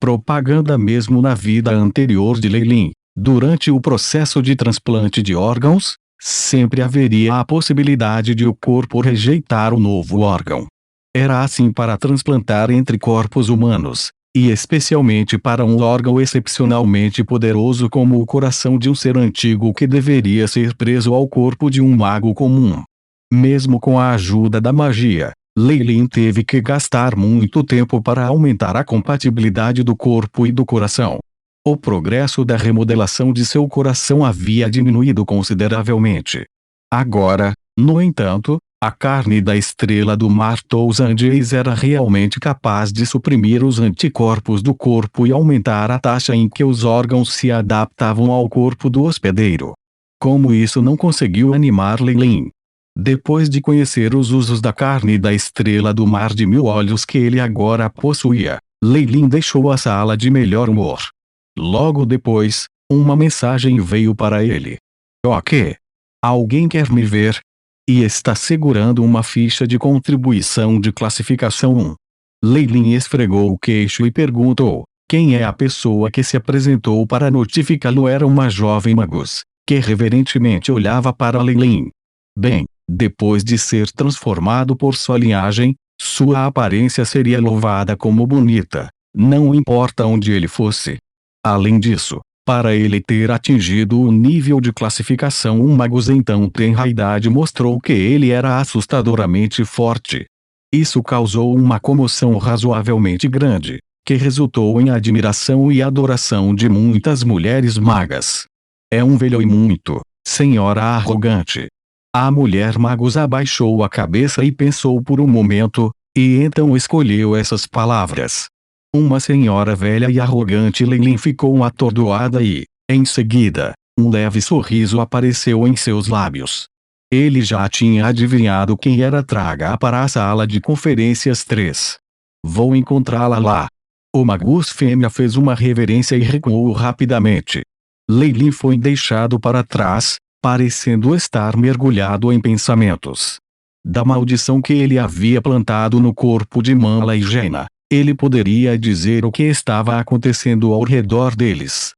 propaganda mesmo na vida anterior de Leilin. Durante o processo de transplante de órgãos, sempre haveria a possibilidade de o corpo rejeitar o novo órgão. Era assim para transplantar entre corpos humanos, e especialmente para um órgão excepcionalmente poderoso como o coração de um ser antigo que deveria ser preso ao corpo de um mago comum. Mesmo com a ajuda da magia, Leilin teve que gastar muito tempo para aumentar a compatibilidade do corpo e do coração. O progresso da remodelação de seu coração havia diminuído consideravelmente. Agora, no entanto, a carne da estrela do mar Toussaint era realmente capaz de suprimir os anticorpos do corpo e aumentar a taxa em que os órgãos se adaptavam ao corpo do hospedeiro. Como isso não conseguiu animar Leilin? Depois de conhecer os usos da carne da estrela do mar de 1000 olhos que ele agora possuía, Leilin deixou a sala de melhor humor. Logo depois, uma mensagem veio para ele. Ok. Alguém quer me ver? E está segurando uma ficha de contribuição de classificação 1. Leilin esfregou o queixo e perguntou: quem é a pessoa que se apresentou para notificá-lo? Era uma jovem magus, que reverentemente olhava para Leilin. Bem, depois de ser transformado por sua linhagem, sua aparência seria louvada como bonita, não importa onde ele fosse. Além disso, para ele ter atingido o nível de classificação 1 magus em tão tenra idade mostrou que ele era assustadoramente forte. Isso causou uma comoção razoavelmente grande, que resultou em admiração e adoração de muitas mulheres magas. É um velho e muito, senhora arrogante. A mulher magus abaixou a cabeça e pensou por um momento, e então escolheu essas palavras. Uma senhora velha e arrogante. Leilin ficou atordoada e, em seguida, um leve sorriso apareceu em seus lábios. Ele já tinha adivinhado quem era. Traga-a para a sala de conferências 3. Vou encontrá-la lá. O magus fêmea fez uma reverência e recuou rapidamente. Leilin foi deixado para trás, parecendo estar mergulhado em pensamentos. Da maldição que ele havia plantado no corpo de Manla e Jaina, ele poderia dizer o que estava acontecendo ao redor deles.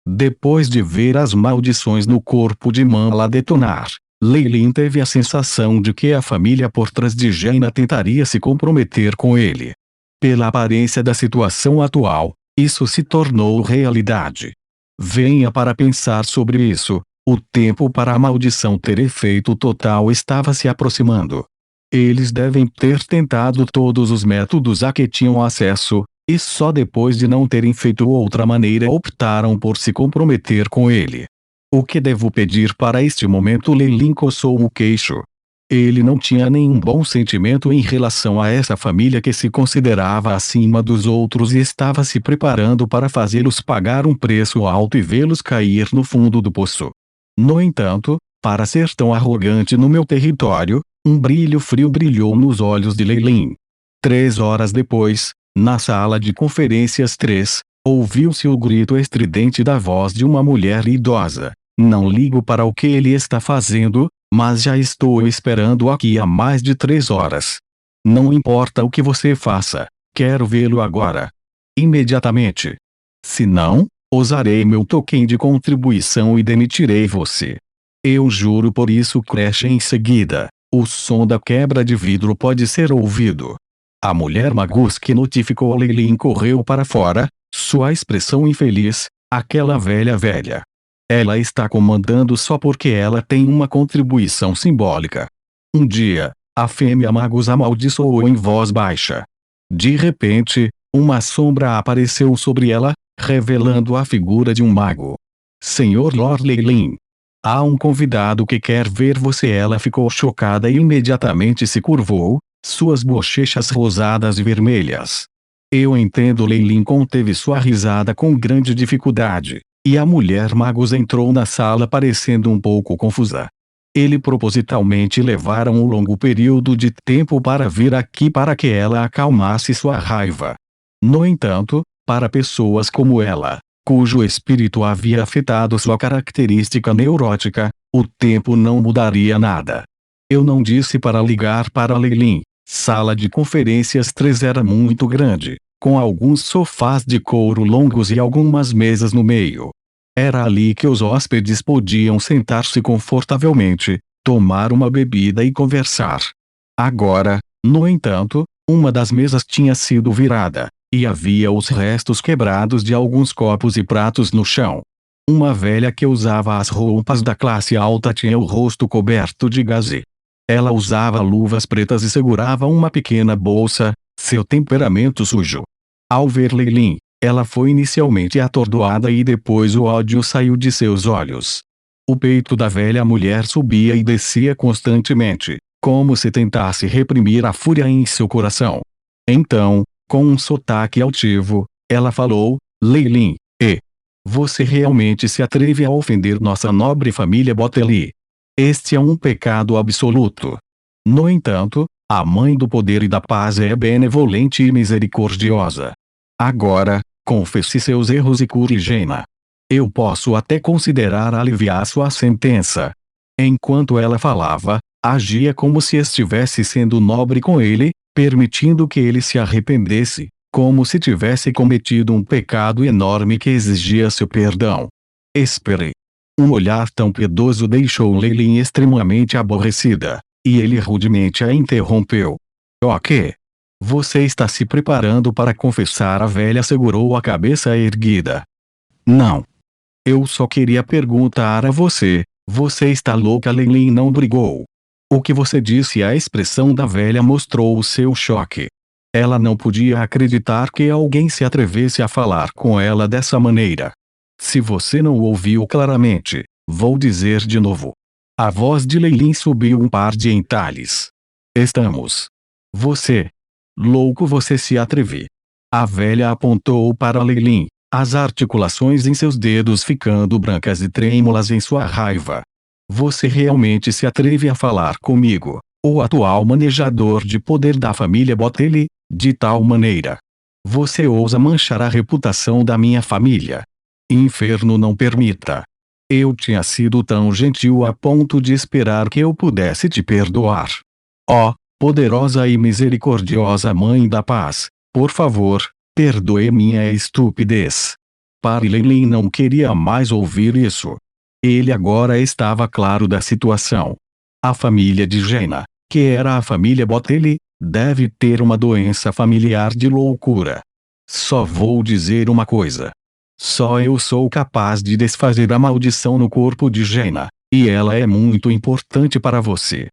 Depois de ver as maldições no corpo de Manla detonar, Leilin teve a sensação de que a família por trás de Jaina tentaria se comprometer com ele. Pela aparência da situação atual, isso se tornou realidade. Venha para pensar sobre isso, o tempo para a maldição ter efeito total estava se aproximando. Eles devem ter tentado todos os métodos a que tinham acesso, e só depois de não terem feito outra maneira optaram por se comprometer com ele. O que devo pedir para este momento? Leilin coçou o queixo. Ele não tinha nenhum bom sentimento em relação a essa família que se considerava acima dos outros e estava se preparando para fazê-los pagar um preço alto e vê-los cair no fundo do poço. No entanto, para ser tão arrogante no meu território, um brilho frio brilhou nos olhos de Leilin. 3 horas depois, na sala de conferências 3, ouviu-se o grito estridente da voz de uma mulher idosa. Não ligo para o que ele está fazendo, mas já estou esperando aqui há mais de 3 horas. Não importa o que você faça, quero vê-lo agora. Imediatamente. Se não, usarei meu token de contribuição e demitirei você. Eu juro por isso. Crash em seguida. O som da quebra de vidro pode ser ouvido. A mulher magus que notificou Leilin correu para fora, sua expressão infeliz, aquela velha. Ela está comandando só porque ela tem uma contribuição simbólica. Um dia, a fêmea magus amaldiçoou em voz baixa. De repente, uma sombra apareceu sobre ela, revelando a figura de um mago. Senhor Lord Leilin. Há um convidado que quer ver você. Ela ficou chocada e imediatamente se curvou, suas bochechas rosadas e vermelhas. Eu entendo. Leilin conteve sua risada com grande dificuldade, e a mulher magus entrou na sala parecendo um pouco confusa. Ele propositalmente levara um longo período de tempo para vir aqui para que ela acalmasse sua raiva. No entanto, para pessoas como ela, cujo espírito havia afetado sua característica neurótica, o tempo não mudaria nada. Eu não disse para ligar para Leilin. Sala de conferências 3 era muito grande, com alguns sofás de couro longos e algumas mesas no meio. Era ali que os hóspedes podiam sentar-se confortavelmente, tomar uma bebida e conversar. Agora, no entanto, uma das mesas tinha sido virada, e havia os restos quebrados de alguns copos e pratos no chão. Uma velha que usava as roupas da classe alta tinha o rosto coberto de gaze. Ela usava luvas pretas e segurava uma pequena bolsa, seu temperamento sujo. Ao ver Leilin, ela foi inicialmente atordoada e depois o ódio saiu de seus olhos. O peito da velha mulher subia e descia constantemente, como se tentasse reprimir a fúria em seu coração. Então, com um sotaque altivo, ela falou: Leilin, você realmente se atreve a ofender nossa nobre família Botelli? Este é um pecado absoluto. No entanto, a Mãe do Poder e da Paz é benevolente e misericordiosa. Agora, confesse seus erros e cure Jaina. Eu posso até considerar aliviar sua sentença. Enquanto ela falava, agia como se estivesse sendo nobre com ele, permitindo que ele se arrependesse, como se tivesse cometido um pecado enorme que exigia seu perdão. Espere. Um olhar tão piedoso deixou Leilin extremamente aborrecida, e ele rudemente a interrompeu. Ok. Você está se preparando para confessar? A velha segurou a cabeça erguida. Não. Eu só queria perguntar a você, você está louca? Leilin não brigou. O que você disse? A expressão da velha mostrou o seu choque. Ela não podia acreditar que alguém se atrevesse a falar com ela dessa maneira. Se você não ouviu claramente, vou dizer de novo. A voz de Leilin subiu um par de entalhes. Estamos. Você. Louco, você se atreve. A velha apontou para Leilin, as articulações em seus dedos ficando brancas e trêmulas em sua raiva. Você realmente se atreve a falar comigo, o atual manejador de poder da família Botelli, de tal maneira? Você ousa manchar a reputação da minha família. Inferno não permita. Eu tinha sido tão gentil a ponto de esperar que eu pudesse te perdoar. Ó, poderosa e misericordiosa Mãe da Paz, por favor, perdoe minha estupidez. Leilin não queria mais ouvir isso. Ele agora estava claro da situação. A família de Jaina, que era a família Botelli, deve ter uma doença familiar de loucura. Só vou dizer uma coisa. Só eu sou capaz de desfazer a maldição no corpo de Jaina, e ela é muito importante para você.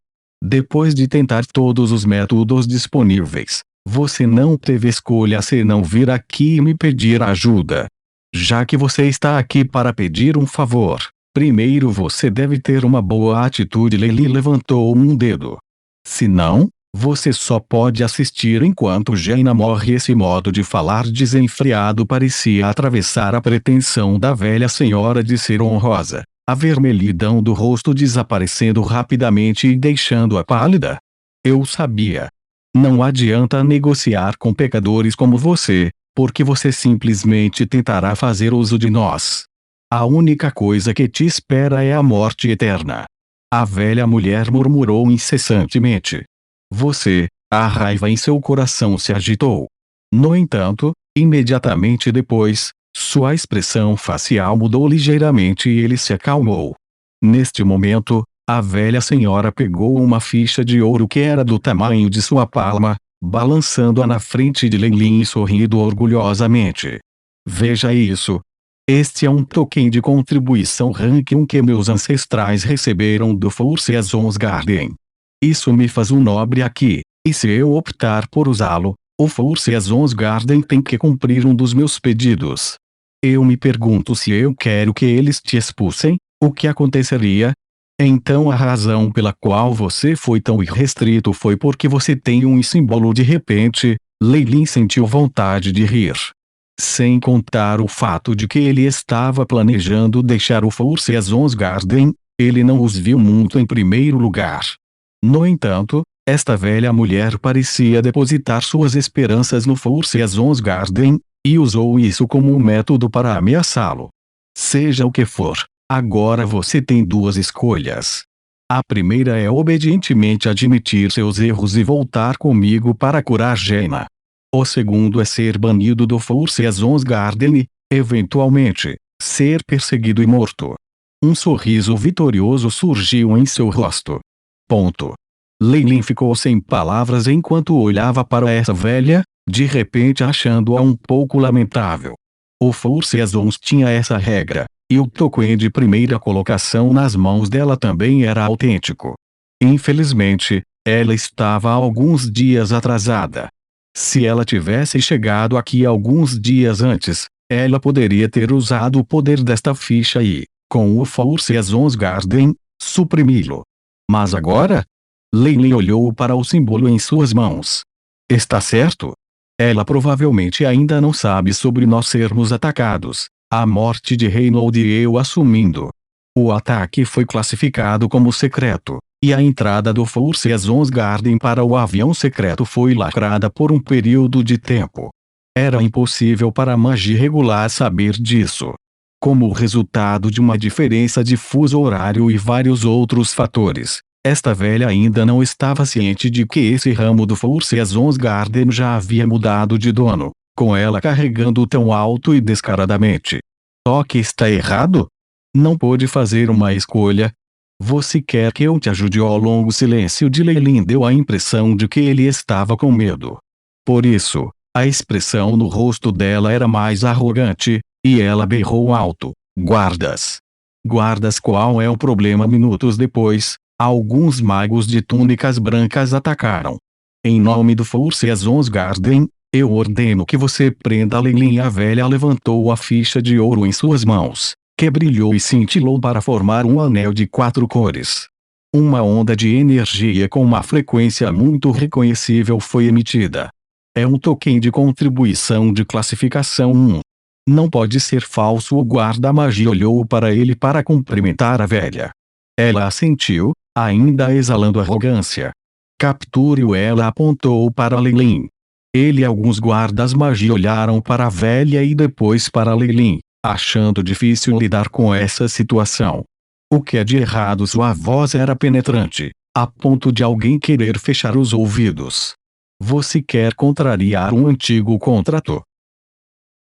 Depois de tentar todos os métodos disponíveis, você não teve escolha senão vir aqui e me pedir ajuda. Já que você está aqui para pedir um favor, primeiro você deve ter uma boa atitude. Leilin levantou um dedo. Se não, você só pode assistir enquanto Jaina morre. Esse modo de falar desenfreado parecia atravessar a pretensão da velha senhora de ser honrosa, a vermelhidão do rosto desaparecendo rapidamente e deixando-a pálida. Eu sabia. Não adianta negociar com pecadores como você, porque você simplesmente tentará fazer uso de nós. A única coisa que te espera é a morte eterna. A velha mulher murmurou incessantemente. A raiva em seu coração se agitou. No entanto, imediatamente depois, sua expressão facial mudou ligeiramente e ele se acalmou. Neste momento, a velha senhora pegou uma ficha de ouro que era do tamanho de sua palma, balançando-a na frente de Leilin e sorrindo orgulhosamente. Veja isso. Este é um token de contribuição rank 1 que meus ancestrais receberam do Force Azons Garden. Isso me faz um nobre aqui, e se eu optar por usá-lo, o Force Azons Garden tem que cumprir um dos meus pedidos. Eu me pergunto, se eu quero que eles te expulsem, o que aconteceria? Então a razão pela qual você foi tão irrestrito foi porque você tem um símbolo. De repente, Leilin sentiu vontade de rir. Sem contar o fato de que ele estava planejando deixar o Force Azons Garden, ele não os viu muito em primeiro lugar. No entanto, esta velha mulher parecia depositar suas esperanças no Force Azons Garden, e usou isso como um método para ameaçá-lo. Seja o que for, agora você tem duas escolhas. A primeira é obedientemente admitir seus erros e voltar comigo para curar Jaina. O segundo é ser banido do Four Seasons Garden e, eventualmente, ser perseguido e morto. Um sorriso vitorioso surgiu em seu rosto. Ponto. Leilin ficou sem palavras enquanto olhava para essa velha, de repente achando-a um pouco lamentável. O Four Seasons tinha essa regra, e o token de primeira colocação nas mãos dela também era autêntico. Infelizmente, ela estava alguns dias atrasada. Se ela tivesse chegado aqui alguns dias antes, ela poderia ter usado o poder desta ficha e, com o Four Seasons Garden, suprimi-lo. Mas agora? Leilin olhou para o símbolo em suas mãos. Está certo? Ela provavelmente ainda não sabe sobre nós sermos atacados, a morte de Reynold e eu assumindo. O ataque foi classificado como secreto, e a entrada do Four Seasons Garden para o avião secreto foi lacrada por um período de tempo. Era impossível para a magia regular saber disso. Como resultado de uma diferença de fuso horário e vários outros fatores, esta velha ainda não estava ciente de que esse ramo do Four Seasons Garden já havia mudado de dono, com ela carregando tão alto e descaradamente. O que está errado? Não pôde fazer uma escolha. Você quer que eu te ajude? O longo silêncio de Leilin deu a impressão de que ele estava com medo. Por isso, a expressão no rosto dela era mais arrogante, e ela berrou alto: guardas! Guardas! Qual é o problema? Minutos depois, alguns magos de túnicas brancas atacaram. Em nome do Four Seasons Garden, eu ordeno que você prenda Leilin. A velha levantou a ficha de ouro em suas mãos, que brilhou e cintilou para formar um anel de 4 cores. Uma onda de energia com uma frequência muito reconhecível foi emitida. É um token de contribuição de classificação 1. Não pode ser falso. O guarda-magia olhou para ele para cumprimentar a velha. Ela assentiu, ainda exalando arrogância. Capture-o. Ela apontou para Leilin. Ele e alguns guardas-magia olharam para a velha e depois para Leilin, achando difícil lidar com essa situação. O que é de errado? Sua voz era penetrante, a ponto de alguém querer fechar os ouvidos. Você quer contrariar um antigo contrato?